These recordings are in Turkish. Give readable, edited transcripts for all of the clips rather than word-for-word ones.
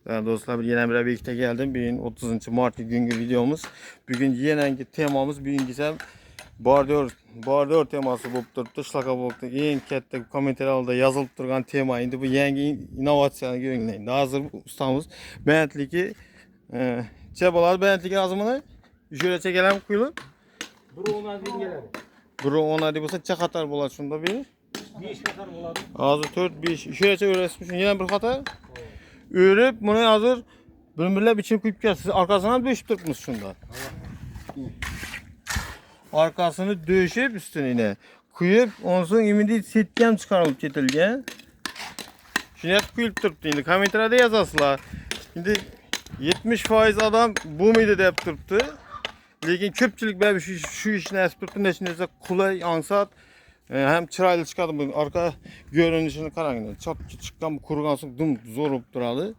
Değerli dostlar, yine bir birlikte geldim. Bugün 30 Mart günkü videomuz. Bugün yine temamız bugün ise bordör teması bulup turibdi. Shunaqa bo'libdi. Eng katta kommentarlarda yozilib turgan tema. Endi bu yangi innovatsiyani ko'ringlar. Hozir ustamiz balandligi cha bo'ladi. Balandligi azimini jo'ra chekalam qo'yilib. 1.10 keladi. 1.10 bo'lsa cha xatar bo'ladi shunda bir. 5 qator bo'ladi. Hozir 4-5 jo'racha o'rasib yana bir xatar. Örüp bunu hazır bölümlerle biçim kuyup gelsin. Arkasından döşüp tutmuş şunda. Arkasını döşüp üstüne yine kuyup ondan sonra imidi setken çıkarılıp getirgen. Şimdi hep kuyup turptu şimdi. Komentarda yazasılar. Şimdi 70% adam bu muydu deyip turptu. Lekin köpçülük böyle şu işine esip turptu. Neşinizde kulay ansat. Hem çıraylı çıkardım bu arka görünüşünü karangın. Çok çıkan bu kurugan soğuk dum zor olup duralı.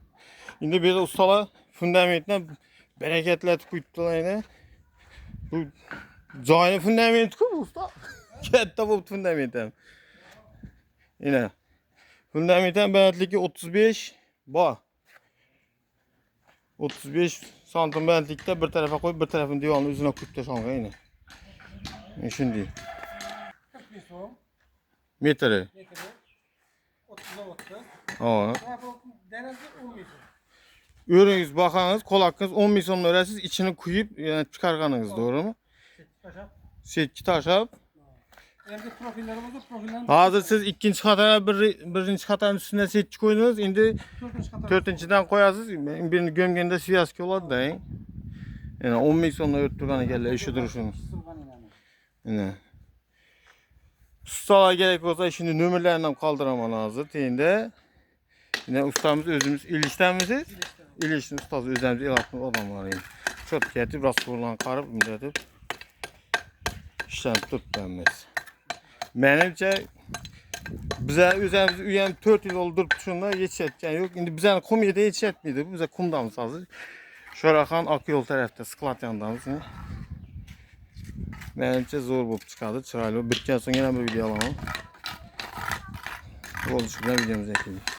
Şimdi bir de ustalar fundamentine bereketletip koydular yine. Bu cahil fundament ku bu usta. Katta bu fundamentem. Yine fundamentem berentligi 35 ba. 35 santim berentlikte bir tarafa koyup bir tarafın divanın üzerine koyup taşangan yine. Şimdi. Metre. 30'a baktı. Aa. Denizde 10 metre. Ürünüz, bakanız, kolakınız 10 mil sonuna öğrensiniz, içini kuyup yani çıkarganınız, doğru mu? Setki taşap. Endi profillerimiz profilden. Hazır siz ikinci katara birinci katanın üstüne setki koydunuz, şimdi 4-den koyarsınız, birini gömgende siyaski oladı da. Yani 10 mil sonuna öttürganı geldi, işi duruşunuz. Yani. Ustalar gerek olsa şimdi nömürlerinden kaldıraman hazır teyinde. Yine ustamız özümüz iliştenmesiz. İliştin ustası özümüz ilatmış adam var yani. Çok getip rastgele karıp müddet işten tutmamız. Menimce bize özümüz üyen 4 yıl oldu şunda yetişetken yok. Şimdi bize kum yedi yetişetmiydi. Bu bize kumdamız hazır. Şorakan Akyol tarafta Sıklat yanındamız. Menimce zor bulup çıkardı. Çıraylı. Bitken sonra yine bir video alalım. Oldu şu videomuzu ekleyelim.